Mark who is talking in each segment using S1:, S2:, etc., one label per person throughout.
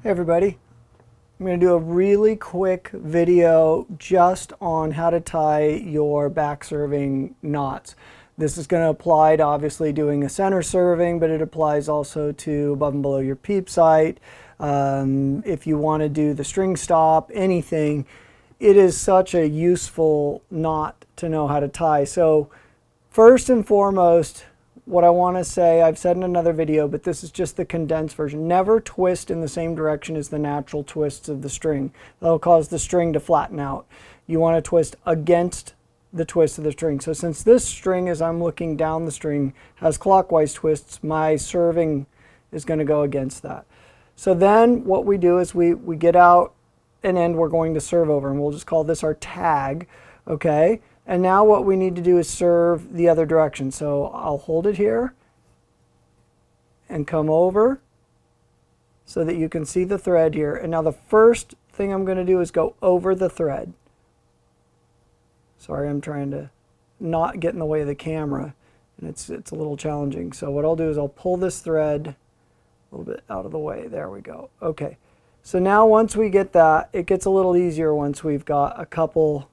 S1: Hey everybody, I'm going to do a really quick video just on how to tie your back serving knots. This is going to apply to obviously doing a center serving, but it applies also to above and below your peep sight. If you want to do the string stop, anything, it is such a useful knot to know how to tie. So first and foremost, what I want to say, I've said in another video, but this is just the condensed version. Never twist in the same direction as the natural twists of the string. That'll cause the string to flatten out. You want to twist against the twist of the string. So since this string, as I'm looking down the string, has clockwise twists, my serving is going to go against that. So then what we do is we get out an end we're going to serve over, and we'll just call this our tag, okay? And now what we need to do is serve the other direction. So I'll hold it here and come over so that you can see the thread here. And now the first thing I'm going to do is go over the thread. Sorry, I'm trying to not get in the way of the camera, and it's a little challenging. So what I'll do is I'll pull this thread a little bit out of the way. There we go. Okay. So now once we get that, it gets a little easier once we've got a couple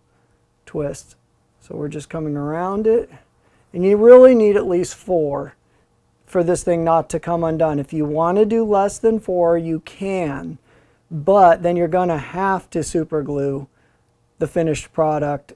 S1: twists. So we're just coming around it, and you really need at least 4 for this thing not to come undone. If you want to do less than 4, you can, but then you're going to have to super glue the finished product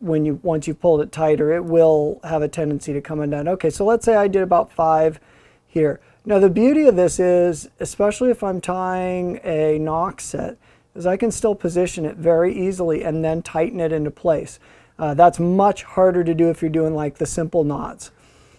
S1: once you've pulled it tighter. It will have a tendency to come undone. Okay, so let's say I did about 5 here. Now the beauty of this is, especially if I'm tying a knock set, is I can still position it very easily and then tighten it into place. That's much harder to do if you're doing like the simple knots.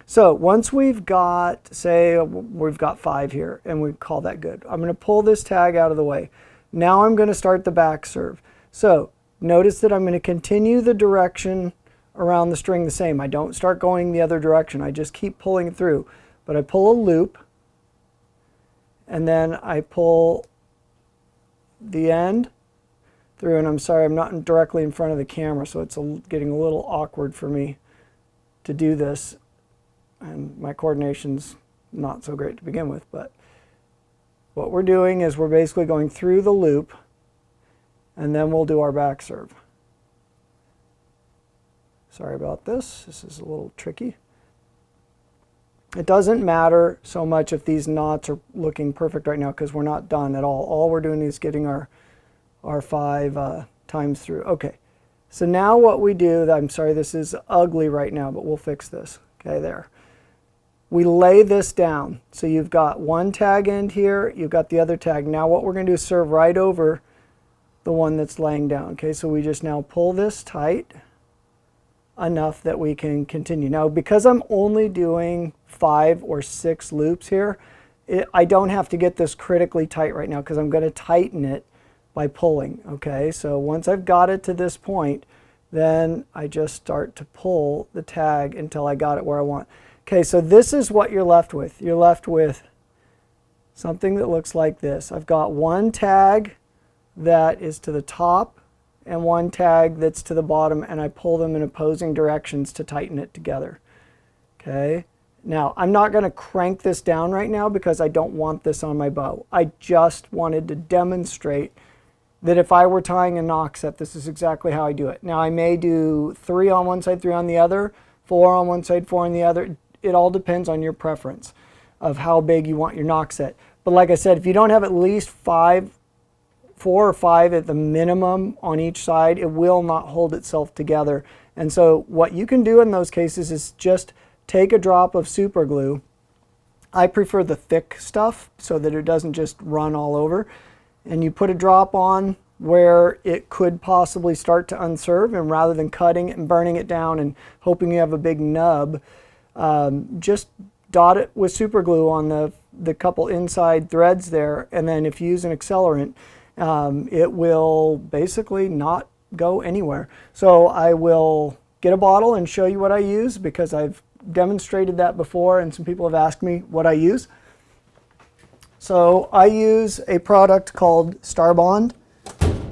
S1: So once we've got, say we've got 5 here, and we call that good. I'm going to pull this tag out of the way. Now I'm going to start the back serve. So notice that I'm going to continue the direction around the string the same. I don't start going the other direction. I just keep pulling through. But I pull a loop, and then I pull the end through, and I'm sorry I'm not directly in front of the camera, so it's getting a little awkward for me to do this, and my coordination's not so great to begin with. But what we're doing is we're basically going through the loop, and then we'll do our back serve. Sorry about this. This is a little tricky. It doesn't matter so much if these knots are looking perfect right now, because we're not done at all. All we're doing is getting our 5 times through. Okay, so now what we do, I'm sorry this is ugly right now, but we'll fix this. Okay, there. We lay this down. So you've got one tag end here, you've got the other tag. Now what we're going to do is serve right over the one that's laying down. Okay, so we just now pull this tight enough that we can continue. Now because I'm only doing 5 or 6 loops here, I don't have to get this critically tight right now, because I'm going to tighten it by pulling. Okay, so once I've got it to this point, then I just start to pull the tag until I got it where I want. Okay, so this is what you're left with. You're left with something that looks like this. I've got one tag that is to the top and one tag that's to the bottom, and I pull them in opposing directions to tighten it together. Okay, now I'm not going to crank this down right now because I don't want this on my bow. I just wanted to demonstrate that if I were tying a knock set, this is exactly how I do it. Now I may do 3 on one side, 3 on the other, 4 on one side, 4 on the other. It all depends on your preference of how big you want your knock set. But like I said, if you don't have at least 4 or 5 at the minimum on each side, it will not hold itself together. And so what you can do in those cases is just take a drop of super glue. I prefer the thick stuff so that it doesn't just run all over. And you put a drop on where it could possibly start to unserve, and rather than cutting it and burning it down and hoping you have a big nub, just dot it with super glue on the couple inside threads there, and then if you use an accelerant, it will basically not go anywhere. So I will get a bottle and show you what I use, because I've demonstrated that before and some people have asked me what I use. So I use a product called Starbond,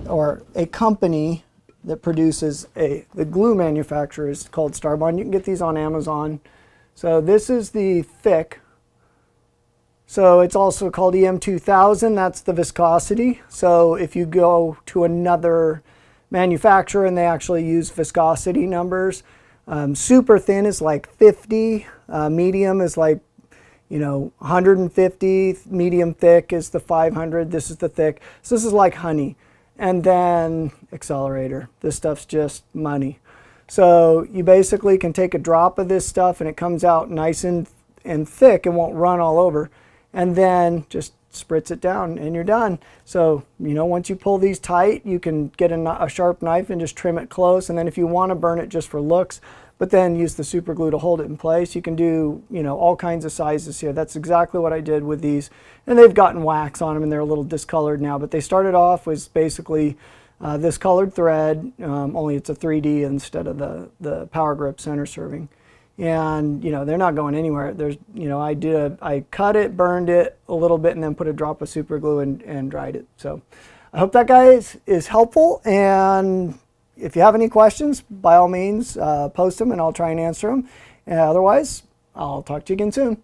S1: or a company that produces the glue manufacturer is called Starbond. You can get these on Amazon. So this is the thick So it's also called EM2000, that's the viscosity. So if you go to another manufacturer and they actually use viscosity numbers, super thin is like 50, medium is like 150, medium thick is the 500, this is the thick. So this is like honey. And then accelerator, this stuff's just money. So you basically can take a drop of this stuff and it comes out nice and thick and won't run all over. And then just spritz it down and you're done. So, once you pull these tight, you can get a sharp knife and just trim it close. And then if you want to burn it just for looks, but then use the super glue to hold it in place, you can do, all kinds of sizes here. That's exactly what I did with these. And they've gotten wax on them and they're a little discolored now, but they started off with basically this colored thread, only it's a 3D instead of the Power Grip center serving. And they're not going anywhere. There's I cut it, burned it a little bit, and then put a drop of super glue and dried it. So I hope that guys is helpful, and if you have any questions, by all means post them and I'll try and answer them, and otherwise I'll talk to you again soon.